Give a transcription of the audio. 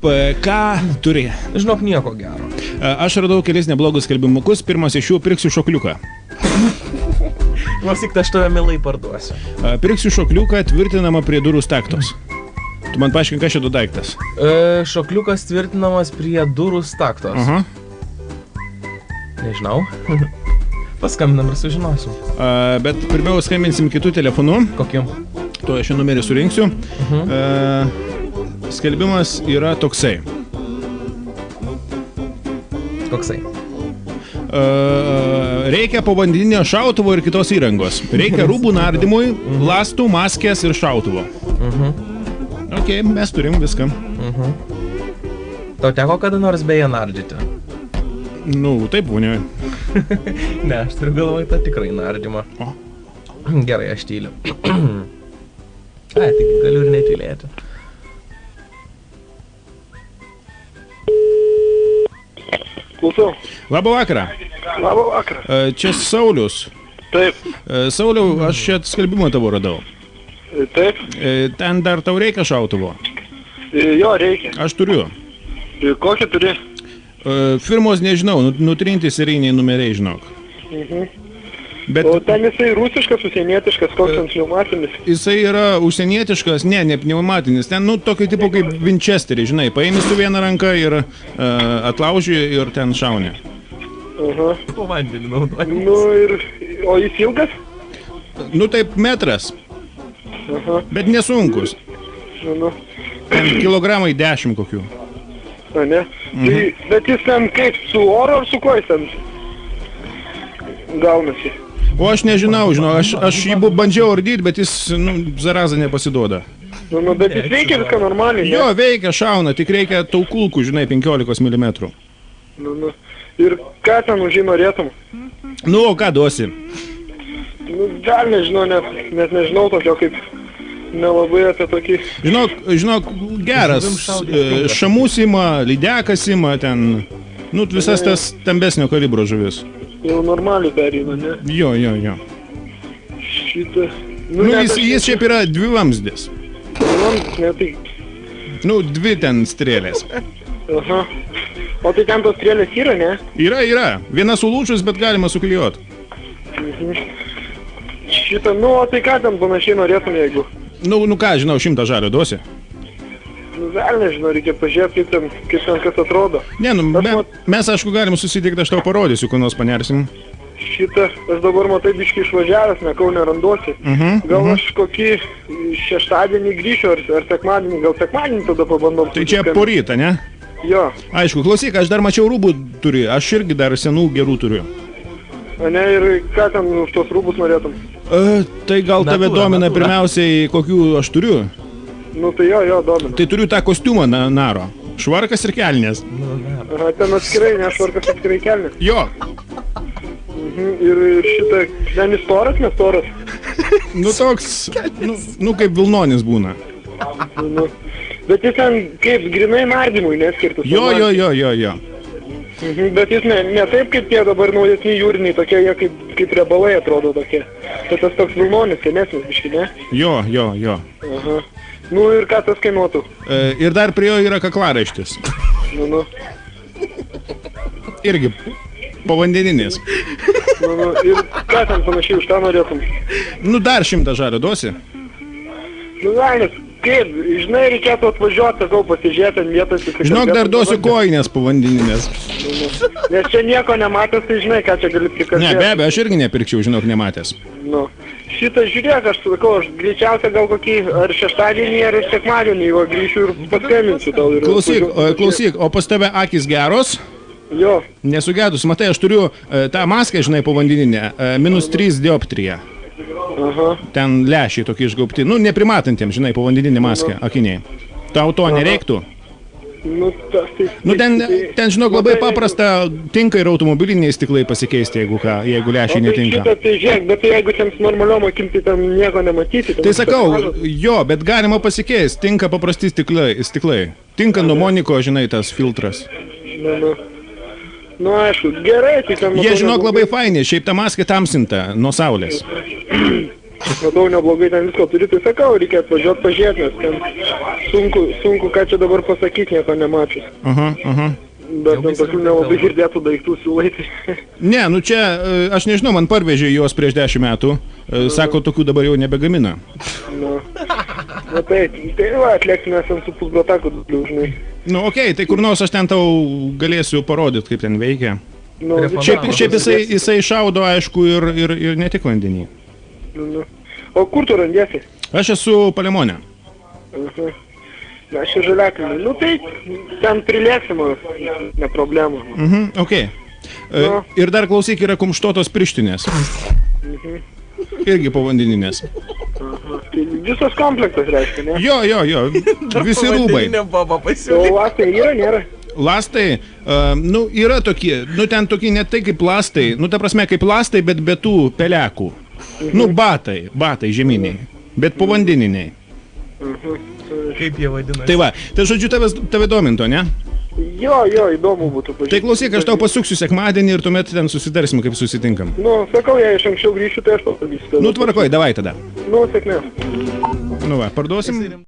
Ką turi? Žinok, nieko gero. Aš radau kelis neblogus skelbimukus. Pirmas iš jų pirksiu šokliuką. Klausyk, aš tave mielai parduosiu. Pirksiu šokliuką tvirtinamą prie durų staktos. Tu man paaiškink, kas šito daiktas. Šokliukas tvirtinamas prie durų staktos. Aha. Nežinau. Paskambinam ir sužinosim. Bet pirmiau skambinsim kitų telefonų. Kokiu? To aš šį numerį surinksiu. Skelbimas yra toksai. Koksai? Reikia povandeninio šautuvo ir kitos įrangos. Reikia rūbų nardymui, lastų, maskės ir šautuvo. Ok, mes turim viską. Tau teko kada nors beje nardyti? Nu, taip būnė. Ne, aš turiu galvoj tą tikrai nardymą. O. Gerai, aš tyliu. Tik galiu ir netylėti. Klausau. Labą vakarą. Labą vakarą. Čia Saulius. Taip. Sauliau, aš čia skelbimą tavo radau. Taip. Ten dar tau reikia šautuvo? Jo, reikia. Aš turiu. Kokį turi? Firmos nežinau, nutrinti serijiniai numeriai, žinok. Bet O ten jisai rusiškas, užsienietiškas, koks ten pneumatinis? jisai yra užsienietiškas, ne pneumatinis. Ten, tokio tipo kaip Winchesterį, žinai, paimi su viena ranka ir atlauži ir ten šauni. Aha. Po vandenį naudojam. Nu ir... O jis ilgas? Nu taip metras, Aha. bet nesunkus. Nu. Ten kilogramai 10 kokių. A, ne? Tai, bet jis ten kaip, su oro ar su kuo jis ten gaunasi? O aš nežinau, aš jį bandžiau ardyti, bet jis, zarazą nepasiduoda. Nu, bet jis veikia viską normaliai, ne? Jo, veikia, šauna, tik reikia tau kulkų, žinai, 15 mm. Nu. Ir ką ten už jį norėtum? Nu, o ką duosi? Nu, dar nežinau, net nežinau tokio kaip... Nelabai apie tokį... Žinok, geras, šamus ima, lydekas ima, ten, visas tas stambesnio kalibro žuvis. Jau normaliai perina, ne? Jo. Šitą... Jis šiaip yra dvivamzdis. Ne, tai... Dvi ten strėlės. Aha. O tai ten tos strėlės yra, ne? Yra. Viena sulūčius, bet galima suklijuot. Šitą, o tai ką ten panašiai norėtum, jeigu... Ką, žinau, 100 žalio duosi? Vėl nežinau, reikia pažiūrėti, kaip ten kas atrodo. Ne, mes, aišku, galim susitikti, aš tau parodysiu, kur nors panersim. Šitą, aš dabar matai biškai išvažiavęs, Kaune randuosi. Gal aš kokį šeštadienį grįšiu, ar sekmadienį, gal sekmadienį tada pabandom. Tai čia po rytą, ne? Jo. Aišku, klausyk, aš dar mačiau rūbų turiu, aš irgi dar senų gerų turiu. A ne, ir ką ten už tos rūbus norėtum? Tai gal tave domina pirmiausiai, kokių aš turiu? Nu tai jo, domina. Tai turiu tą kostiumą naro. Švarkas ir kelnės. Aha, ten atskirai, ne švarkas atskirai kelnės. Jo. Ir šitą, ten jis storas, nestoras? Toks, kaip vilnonis būna. Bet jis ten kaip grinai nardymui neskirtas. Jo. Bet jis ne taip kaip tie dabar naujesni jūriniai, tokie jie kaip riebalai atrodo tokie. Tai tas toks vilnonis, senesnis biški, ne? Jo. Aha. Nu ir ką tas kainuotų? Ir dar prie jo yra kaklaraištis. Nu. Irgi povandeninis. Ir ką ten panašiai už tą norėtum? Dar 100 žalio duosi? Velnis, kaip, žinai, reikėtų atvažiuoti, sakau, pasižiūrėti ant vietos. Žinok, dar duosiu kojinės povandeninės. Nes čia nieko nematęs, tai žinai, ką čia gali prikalbėti. Ne, be abejo, aš irgi nepirkčiau, žinok, nematęs. Šitą žiūrėk, aš sakau, aš greičiausia gal kokį ar šeštadienį, ar sekmadienį, va, grįšiu ir paskambinsiu tau. Klausyk, o pas tave akys geros? Jo. Nesugedus, matai, aš turiu tą maskę, žinai, povandeninę, -3 dioptrija. Aha. Ten lęšiai tokie išgaubti, neprimatantiems, žinai, povandeninė maskė, akiniai. Tau to nereiktų? Ten, žinok, labai paprasta, tinka ir automobiliniai stiklai pasikeisti, jeigu lęšiai netinka. Tai žiūrėk, bet jeigu ten normaliom akim, tai ten nieko nematyti. Tai sakau, jo, bet galima pasikeisti, tinka paprasti stiklai. Tinka numoniko, žinai, tas filtras. Aišku, gerai, tai ten... Jie, žinok, labai faini, šiaip ta maskė tamsinta nuo saulės. matau neblogai ten visko turi, tai sakau, reikia atvažiuoti pažiūrėti, nes ten sunku, ką čia dabar pasakyti, nieko nemačius. Bet ten tokių nelabai girdėtų daiktų siūlaiti. Ne, nu čia, aš nežinau, man parvežė juos prieš 10 metų. Sako, tokių dabar jau nebegamina. Na tai va, atliekime sen su pusbrataku, žinai. Nu, okei, tai kur nors aš ten tau galėsiu parodyti, kaip ten veikia. Nu, Šiaip jisai šaudo, aišku, ir ne tik vandenį. O kur tu randiesi? Aš esu Palemone. Aš čia Žaliakalnį. Nu tai ten prilėksimo, ne problema. Okei. Ir dar klausyk, yra kumštotos pirštinės. Irgi povandeninės. Tai visas komplektas reiškia, ne? Jo, visi rūbai. O lastai yra, nėra? Lastai, nu, yra tokie, nu, ten tokie ne tai kaip lastai, nu, ta prasme kaip lastai, bet be tų pelekų. Nu, batai žeminiai, bet povandeniniai. Kaip jie vadinasi? Tai va, tai žodžiu, tave dominto, ne? Jo, įdomu būtų pažiūrėti. Tai klausyk, aš tau pasuksiu sekmadienį ir tuomet ten susitarsim, kaip susitinkam. Nu, sakau, jei iš anksčiau grįšiu, tai aš pasakysiu. Nu, tvarkoj, davai tada. Nu, sėkmės. Nu va, parduosim.